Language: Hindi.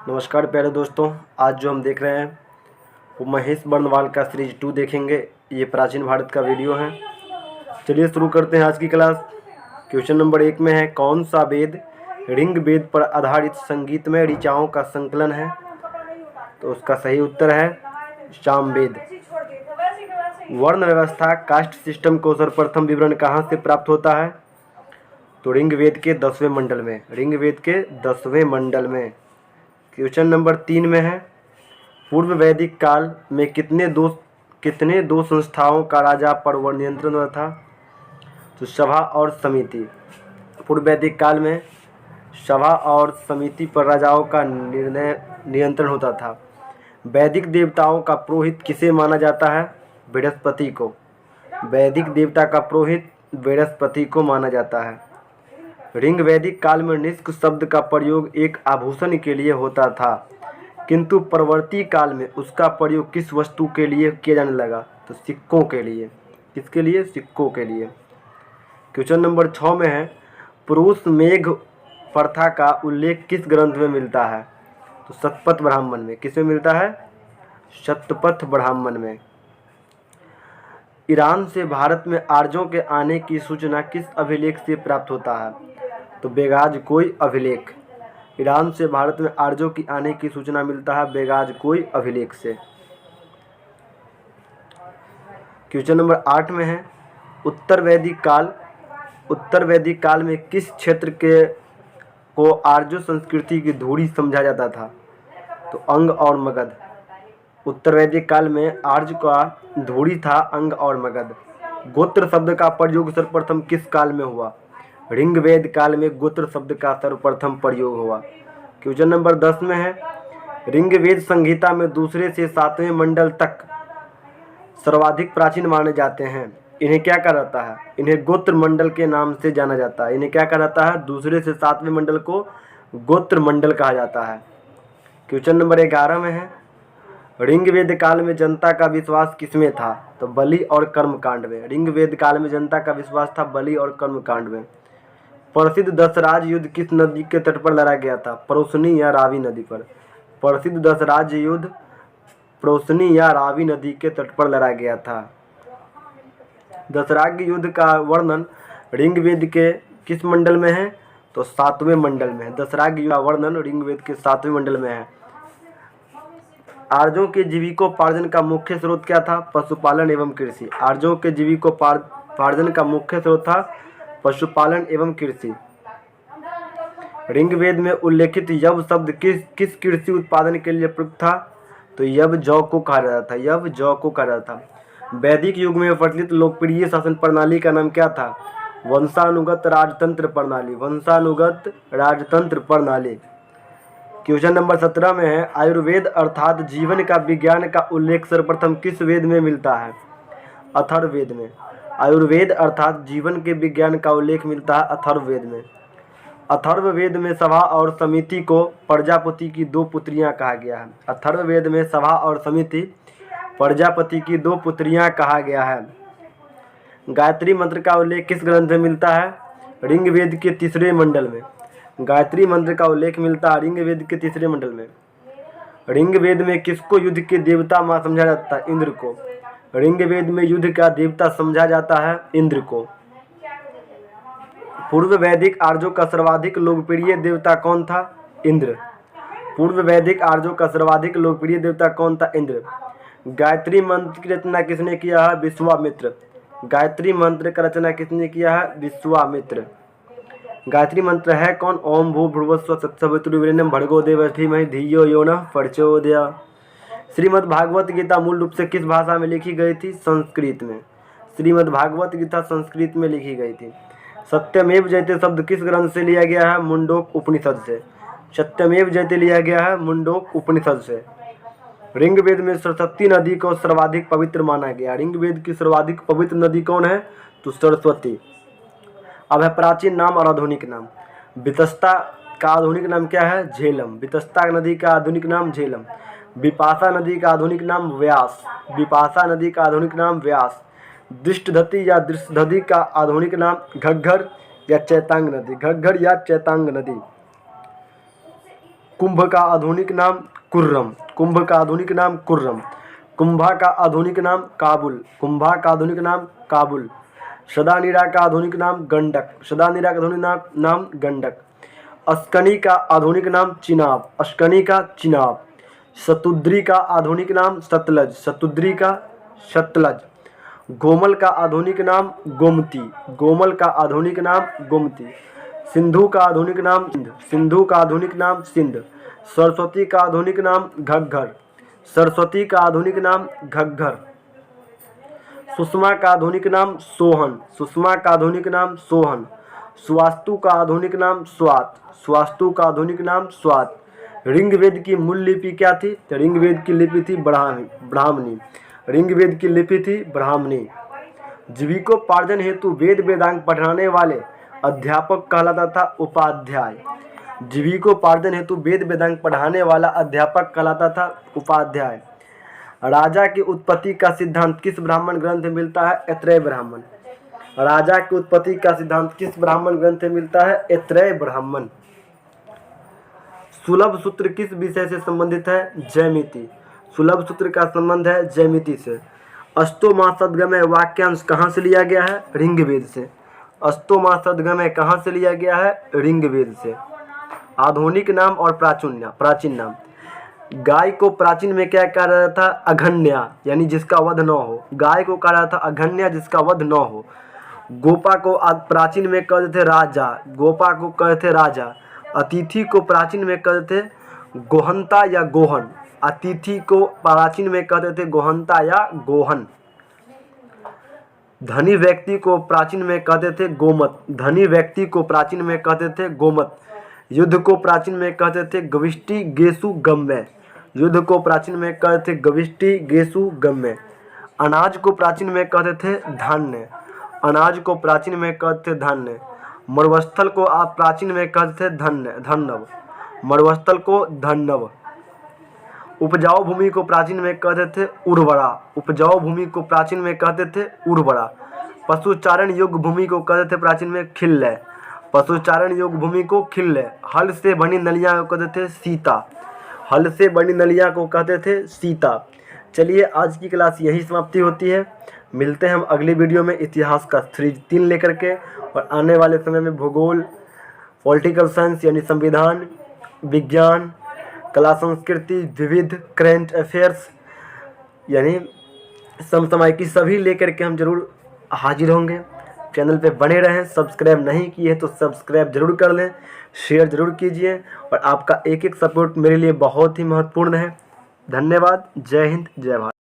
नमस्कार प्यारे दोस्तों। आज जो हम देख रहे हैं वो महेश बर्णवाल का सीरीज 2 देखेंगे। ये प्राचीन भारत का वीडियो है। चलिए शुरू करते हैं आज की क्लास। क्वेश्चन नंबर 1 में है, कौन सा वेद ऋग वेद पर आधारित संगीतमय ऋचाओं का संकलन है? तो उसका सही उत्तर है सामवेद। वर्ण व्यवस्था कास्ट सिस्टम को सर्वप्रथम विवरण कहाँ से प्राप्त होता है? तो ऋग्वेद के 10वें मंडल में। ऋग्वेद के 10वें मंडल में। क्वेश्चन नंबर 3 में है, पूर्व वैदिक काल में कितने दो संस्थाओं का राजा पर नियंत्रण था? तो सभा और समिति। पूर्व वैदिक काल में सभा और समिति पर राजाओं का नियंत्रण होता था। वैदिक देवताओं का पुरोहित किसे माना जाता है? बृहस्पति को। वैदिक देवता का पुरोहित बृहस्पति को माना जाता है। ऋग वैदिक काल में निष्क शब्द का प्रयोग एक आभूषण के लिए होता था, किंतु परवर्ती काल में उसका प्रयोग किस वस्तु के लिए किया जाने लगा? तो सिक्कों के लिए। किसके लिए? सिक्कों के लिए। क्वेश्चन नंबर 6 में है, पुरुष मेघ प्रथा का उल्लेख किस ग्रंथ में मिलता है? तो शतपथ ब्राह्मण में। किसमें मिलता है? शतपथ ब्राह्मण में। ईरान से भारत में आर्यों के आने की सूचना किस अभिलेख से प्राप्त होता है? तो बेगाजकोई अभिलेख। ईरान से भारत में आर्यों की आने की सूचना मिलता है बेगाजकोई अभिलेख से। क्वेश्चन नंबर 8 में है, उत्तर वैदिक काल में किस क्षेत्र को आर्य संस्कृति की धूड़ी समझा जाता था? तो अंग और मगध। उत्तर वैदिक काल में आर्य का धूड़ी था अंग और मगध। गोत्र शब्द का प्रयोग सर्वप्रथम किस काल में हुआ? ऋग्वेद काल में गोत्र शब्द का सर्वप्रथम प्रयोग हुआ। क्वेश्चन नंबर 10 में है, ऋग्वेद संहिता में दूसरे से 7वें मंडल तक सर्वाधिक प्राचीन माने जाते हैं। इन्हें क्या कहा जाता है? इन्हें गोत्र मंडल के नाम से जाना जाता है। इन्हें क्या कहा जाता है? दूसरे से 7वें मंडल को गोत्र मंडल कहा जाता है। क्वेश्चन नंबर 11 में है, ऋग्वेद काल में जनता का विश्वास किसमें था? तो बलि और कर्मकांड में। ऋग्वेद काल में जनता का विश्वास था बलि और कर्मकांड में। प्रसिद्ध दशराज युद्ध किस नदी के तट पर लड़ा गया था? प्रोशनी या रावी नदी पर। प्रसिद्ध दशराज युद्ध प्रोशनी या रावी नदी के तट पर लड़ा गया था। दशराग युद्ध का वर्णन ऋग्वेद के किस मंडल में है? तो 7वें मंडल में है। दशराग युद्ध का वर्णन ऋग्वेद के 7वें मंडल में है। आर्यों के जीविकोपार्जन का मुख्य स्रोत क्या था? पशुपालन एवं कृषि। आर्यों के जीविकोपार्जन का मुख्य स्रोत था पशुपालन एवं कृषि। ऋग्वेद में उल्लेखित यव शब्द किस कृषि उत्पादन के लिए प्रयुक्त था? तो यव जौ को कहा जाता था। यव जौ को कहा जाता था। वैदिक युग में प्रचलित लोकप्रिय शासन प्रणाली का नाम क्या था? वंशानुगत राजतंत्र प्रणाली। वंशानुगत राजतंत्र प्रणाली। क्वेश्चन नंबर 17 में है, आयुर्वेद अर्थात जीवन का विज्ञान का उल्लेख सर्वप्रथम किस वेद में मिलता है? अथर्ववेद में। आयुर्वेद अर्थात जीवन के विज्ञान का उल्लेख मिलता है अथर्ववेद में। अथर्ववेद में सभा और समिति को प्रजापति की 2 पुत्रियां कहा गया है। अथर्ववेद में सभा और समिति प्रजापति की 2 पुत्रियां कहा गया है। गायत्री मंत्र का उल्लेख किस ग्रंथ में मिलता है? ऋग्वेद के 3रे मंडल में। गायत्री मंत्र का उल्लेख मिलता है ऋग्वेद के 3रे मंडल में। ऋग्वेद में किसको युद्ध के देवता मां समझा जाता है? इंद्र को। ऋग्वेद में युद्ध का देवता समझा जाता है इंद्र को। पूर्व वैदिक आर्यों का सर्वाधिक लोकप्रिय देवता कौन था? इंद्र। पूर्व वैदिक आर्यों का सर्वाधिक लोकप्रिय देवता कौन था? इंद्र। गायत्री मंत्र की रचना किसने किया है? विश्वामित्र। गायत्री मंत्र का रचना किसने किया है? विश्वामित्र। गायत्री मंत्र है कौन? ओम भू भुवस्व तत्सवितुर्वरेण्यं भर्गो देवस्य धीमहि धियो यो नः प्रचोदयात्। श्रीमद् भागवत गीता मूल रूप से किस भाषा में लिखी गई थी? संस्कृत में। श्रीमद् भागवत गीता संस्कृत में लिखी गई थी। सत्यमेव जयते शब्द किस ग्रंथ से लिया गया है? मुंडोक उपनिषद से। सत्यमेव जयते लिया गया है मुंडोक उपनिषद से। ऋग्वेद में सरस्वती नदी को सर्वाधिक पवित्र माना गया। ऋग्वेद की सर्वाधिक पवित्र नदी कौन है? तो सरस्वती। अब है प्राचीन नाम और आधुनिक नाम। वितस्ता का आधुनिक नाम क्या है? झेलम। वितस्ता नदी का आधुनिक नाम झेलम। विपाशा नदी का आधुनिक नाम व्यास। विपाशा नदी का आधुनिक नाम व्यास। दृष्टधति या दृष्टधति का आधुनिक नाम घग्घर या चैतांग नदी। घग्घर या चैतांग नदी। कुंभ का आधुनिक नाम कुर्रम। कुंभ का आधुनिक नाम कुर्रम। कुंभा का आधुनिक नाम काबुल। कुंभा का आधुनिक नाम काबुल। सदानीरा का आधुनिक नाम गंडक। सदानीरा का आधुनिक नाम गंडक। अस्कनी का आधुनिक नाम चिनाब। अस्कनी का चिनाब। शतुद्री का आधुनिक नाम सतलज। शतुद्री का सतलज। गोमल का आधुनिक नाम गोमती। गोमल का आधुनिक नाम गोमती। सिंधु का आधुनिक नाम सिंध। सिंधु का आधुनिक नाम सिंध। सरस्वती का आधुनिक नाम घग्घर। सरस्वती का आधुनिक नाम घग्घर। सुषमा का आधुनिक नाम सोहन। सुषमा का आधुनिक नाम सोहन। स्वास्तु का आधुनिक नाम स्वात। स्वास्तु का आधुनिक नाम स्वात। ऋग्वेद की मूल लिपि क्या थी? तो ऋग्वेद की लिपि थी ब्राह्मणी। ऋग्वेद की लिपि थी ब्राह्मणी। जीविकोपार्जन हेतु वेद वेदांग पढ़ाने वाले अध्यापक कहलाता था उपाध्याय। जीविकोपार्जन हेतु वेद वेदांग पढ़ाने वाला अध्यापक कहलाता था उपाध्याय। राजा की उत्पत्ति का सिद्धांत किस ब्राह्मण ग्रंथ में मिलता है? ऐत्रेय ब्राह्मण। राजा की उत्पत्ति का सिद्धांत किस ब्राह्मण ग्रंथ में मिलता है? ऐत्रेय ब्राह्मण। सुलभ सूत्र किस विषय से संबंधित है? ज्यामिति। सुलभ सूत्र का संबंध है ज्यामिति से। अष्टोमा सद्गमय वाक्यांश कहाँ से लिया गया है? ऋग्वेद से। अष्टोमा सद्गमय कहाँ से लिया गया है? ऋग्वेद से। आधुनिक नाम और प्राचीन नाम। गाय को प्राचीन में क्या कहा जाता था? अघन्या, यानी जिसका वध न हो। गाय को कहा जाता था अघन्या, जिसका वध न हो। गोपा को प्राचीन में कहते थे राजा। गोपा को कहते थे राजा। अतिथि को प्राचीन में कहते थे गोहंता या गोहन। अतिथि को प्राचीन में कहते थे गोहंता या गोहन। धनी व्यक्ति को प्राचीन में कहते थे गोमत। धनी व्यक्ति को प्राचीन में कहते थे गोमत। युद्ध को प्राचीन में कहते थे गविष्टि गेसु गम्य। युद्ध को प्राचीन में कहते थे गविष्टि गेसु गम्य। अनाज को प्राचीन में कहते थे धान्य। अनाज को प्राचीन में कहते थे धान्य। मरुस्थल को आप प्राचीन में कहते थे धन्नव। मरुस्थल को धन्नव। उपजाऊ भूमि को प्राचीन में कहते थे उर्वरा। उपजाऊ भूमि को प्राचीन में कहते थे उर्वरा। पशुचारण योग्य भूमि को कहते थे प्राचीन में खिल्लय। पशुचारण योग्य भूमि को खिल्लय। हल से बनी नलियाँ को कहते थे सीता। हल से बनी नलियाँ को कहते थे सीता। चलिए, आज की क्लास यही समाप्ति होती है। मिलते हैं हम अगली वीडियो में इतिहास का सीरीज 3 लेकर के, और आने वाले समय में भूगोल, पॉलिटिकल साइंस यानी संविधान, विज्ञान, कला संस्कृति, विविध, करेंट अफेयर्स यानी समसामयिकी सभी लेकर के हम जरूर हाजिर होंगे। चैनल पे बने रहें। सब्सक्राइब नहीं किए तो सब्सक्राइब जरूर कर लें, शेयर जरूर कीजिए, और आपका एक एक सपोर्ट मेरे लिए बहुत ही महत्वपूर्ण है। धन्यवाद। जय हिंद, जय भारत।